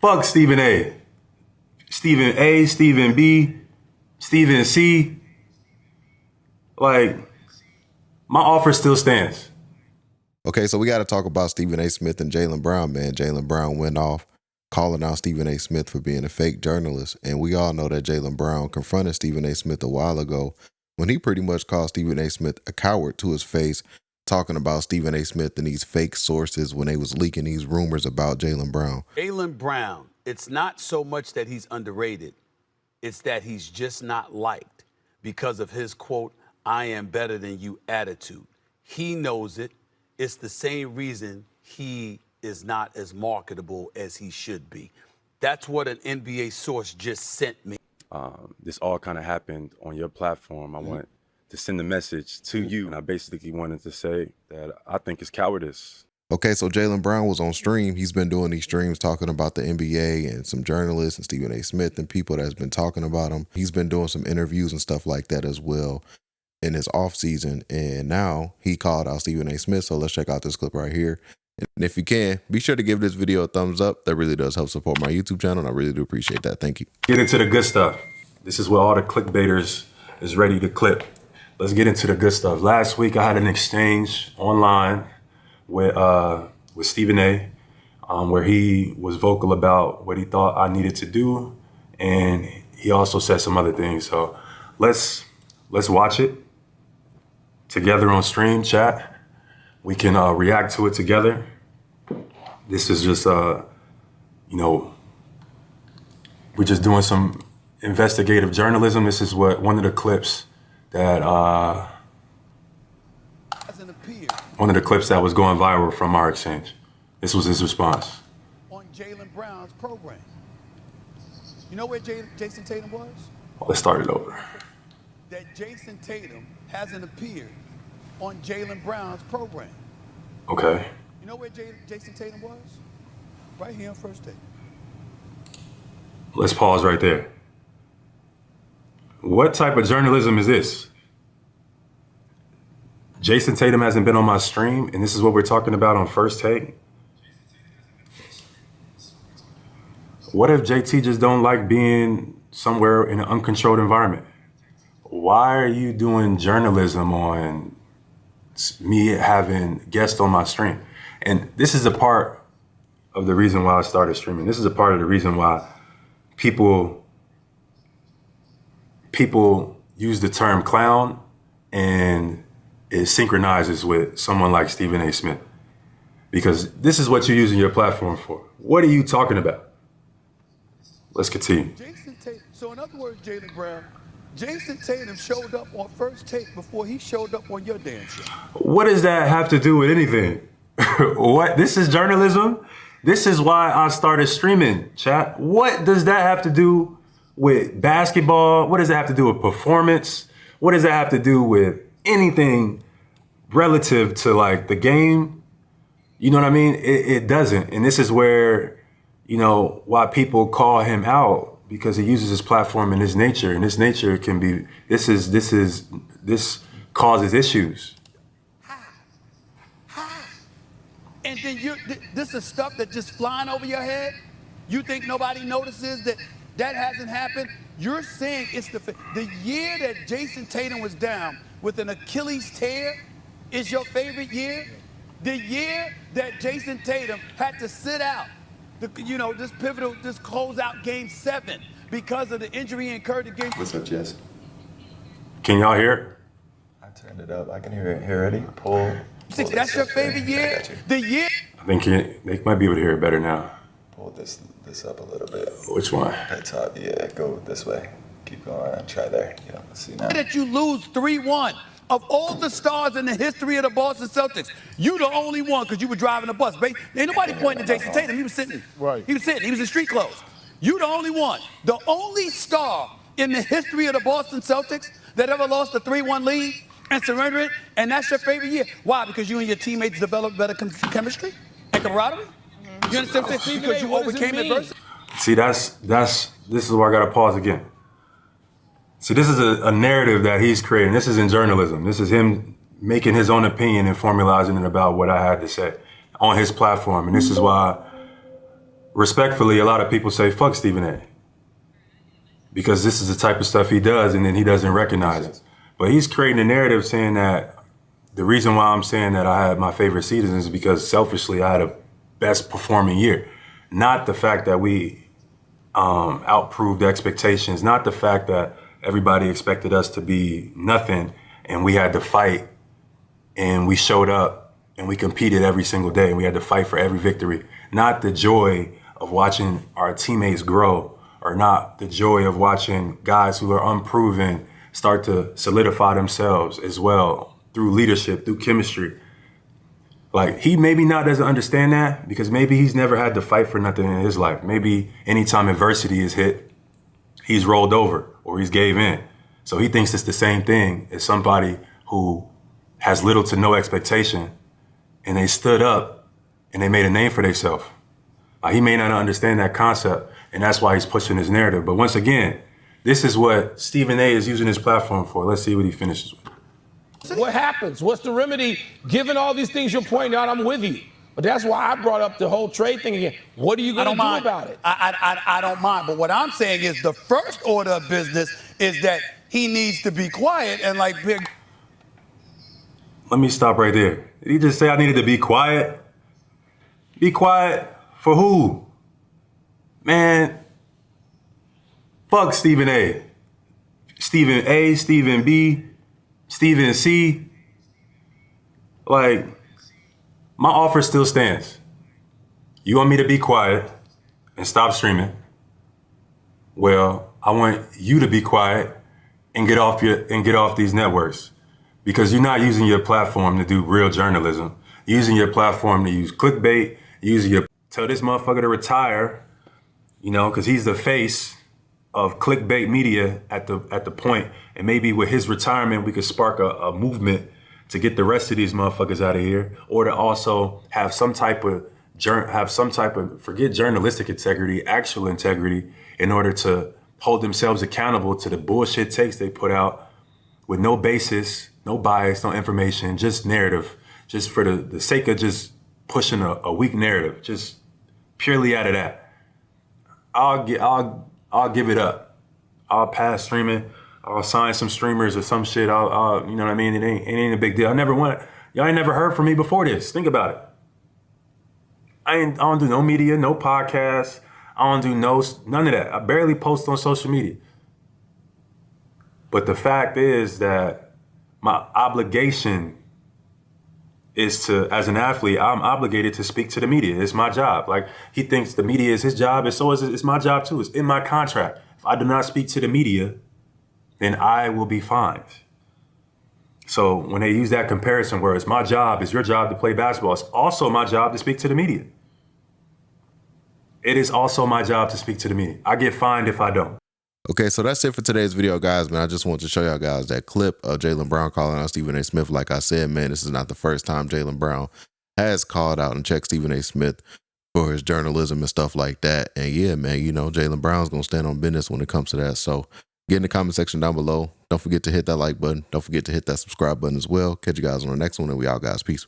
Fuck Stephen A. Stephen A, Stephen B, Stephen C. Like, my offer still stands. Okay, so we got to talk about Stephen A. Smith and Jaylen Brown, man. Jaylen Brown went off calling out Stephen A. Smith for being a fake journalist. And we all know that Jaylen Brown confronted Stephen A. Smith a while ago when he pretty much called Stephen A. Smith a coward to his face, talking about Stephen A. Smith and these fake sources when they was leaking these rumors about Jaylen Brown. Jaylen Brown, it's not so much that he's underrated. It's that he's just not liked because of his, quote, "I am better than you" attitude. He knows it. It's the same reason he is not as marketable as he should be. That's what an NBA source just sent me. This all kind of happened on your platform. I want to send a message to you. And I basically wanted to say that I think it's cowardice. Okay, so Jaylen Brown was on stream. He's been doing these streams talking about the NBA and some journalists and Stephen A. Smith and people that's been talking about him. He's been doing some interviews and stuff like that as well in his off season. And now he called out Stephen A. Smith. So let's check out this clip right here. And if you can, be sure to give this video a thumbs up. That really does help support my YouTube channel, and I really do appreciate that. Thank you. Get into the good stuff. This is where all the clickbaiters is ready to clip. Let's get into the good stuff. Last week, I had an exchange online with Stephen A, where he was vocal about what he thought I needed to do, and he also said some other things. So let's watch it together on stream chat. We can react to it together. This is just, we're just doing some investigative journalism. This is one of the clips that was going viral from our exchange. This was his response. On Jaylen Brown's program. You know where Jason Tatum was? Let's start it over. That Jason Tatum hasn't appeared on Jaylen Brown's program. Okay. You know where Jason Tatum was? Right here on First Take. Let's pause right there. What type of journalism is this? Jason Tatum hasn't been on my stream, and this is what we're talking about on First Take? What if JT just don't like being somewhere in an uncontrolled environment? Why are you doing journalism on me having guests on my stream? And this is a part of the reason why I started streaming. This is a part of the reason why people use the term clown and it synchronizes with someone like Stephen A. Smith. Because this is what you're using your platform for. What are you talking about? Let's continue. Jason Tatum. So in other words, Jaylen Brown, Jason Tatum showed up on First Take before he showed up on your damn show. What does that have to do with anything? What? This is journalism? This is why I started streaming, chat. What does that have to do with basketball? What does that have to do with performance? What does that have to do with anything relative to like the game? You know what I mean? It doesn't. And this is where, why people call him out, because he uses his platform and his nature, and his nature can be, this causes issues. And then this is stuff that just flying over your head? You think nobody notices that hasn't happened? You're saying it's the year that Jason Tatum was down with an Achilles tear is your favorite year? The year that Jason Tatum had to sit out, this closeout Game 7 because of the injury he incurred in Game. What's up, Jess? Can y'all hear it? I turned it up. I can hear it. Here, ready? Pull. That's your favorite year? The year? I think they might be able to hear it better now. Pull this up a little bit. Which one? At top, yeah. Go this way. Keep going. Try there. Yeah. Let's see now. That you lose 3-1. Of all the stars in the history of the Boston Celtics, you the only one because you were driving the bus. Ain't nobody pointing to Jason Tatum. He was sitting. Right. He was sitting. He was in street clothes. You the only one. The only star in the history of the Boston Celtics that ever lost a 3-1 lead and surrendered it, and that's your favorite year. Why? Because you and your teammates developed better chemistry and camaraderie? You understand what I'm saying? Because you overcame adversity? See, this is where I gotta pause again. See, this is a narrative that he's creating. This is in journalism. This is him making his own opinion and formalizing it about what I had to say on his platform. And this is why respectfully, a lot of people say, fuck Stephen A. Because this is the type of stuff he does, and then he doesn't recognize it. But he's creating a narrative saying that the reason why I'm saying that I had my favorite season is because selfishly I had a best performing year. Not the fact that we outproved expectations, not the fact that everybody expected us to be nothing and we had to fight and we showed up and we competed every single day and we had to fight for every victory. Not the joy of watching our teammates grow, or not the joy of watching guys who are unproven start to solidify themselves as well through leadership, through chemistry. Like, he maybe not doesn't understand that because maybe he's never had to fight for nothing in his life. Maybe anytime adversity is hit, he's rolled over or he's gave in. So he thinks it's the same thing as somebody who has little to no expectation and they stood up and they made a name for themselves. He may not understand that concept, and that's why he's pushing his narrative. But once again, this is what Stephen A is using his platform for. Let's see what he finishes with. What happens? What's the remedy? Given all these things you're pointing out, I'm with you. But that's why I brought up the whole trade thing again. What are you going to do about it? I don't mind. But what I'm saying is the first order of business is that he needs to be quiet and like big. Let me stop right there. Did he just say I needed to be quiet? Be quiet for who? Man, fuck Stephen A. Stephen A, Stephen B, Stephen C. Like, my offer still stands. You want me to be quiet and stop streaming? Well, I want you to be quiet and get off these networks, because you're not using your platform to do real journalism. You're using your platform to use clickbait. You're using your tell this motherfucker to retire, you know, because he's the face of clickbait media at the point. And maybe with his retirement, we could spark a movement to get the rest of these motherfuckers out of here, or to also have some type of forget journalistic integrity, actual integrity, in order to hold themselves accountable to the bullshit takes they put out with no basis, no bias, no information, just narrative, just for the sake of just pushing a weak narrative, just purely out of that. I'll give it up. I'll pass streaming. I'll sign some streamers or some shit. I'll you know what I mean? It ain't a big deal. Y'all ain't never heard from me before this. Think about it. I don't do no media, no podcasts. I don't do none of that. I barely post on social media. But the fact is that my obligation is to, as an athlete, I'm obligated to speak to the media. It's my job. Like, he thinks the media is his job, and so is it's my job too. It's in my contract. If I do not speak to the media, then I will be fined. So when they use that comparison where it's my job, it's your job to play basketball, it's also my job to speak to the media. It is also my job to speak to the media. I get fined if I don't. Okay, so that's it for today's video, guys, man. I just want to show y'all guys that clip of Jaylen Brown calling out Stephen A. Smith. Like I said, man, this is not the first time Jaylen Brown has called out and checked Stephen A. Smith for his journalism and stuff like that. And yeah, man, you know, Jaylen Brown's going to stand on business when it comes to that. So get in the comment section down below. Don't forget to hit that like button. Don't forget to hit that subscribe button as well. Catch you guys on the next one, and we out, guys. Peace.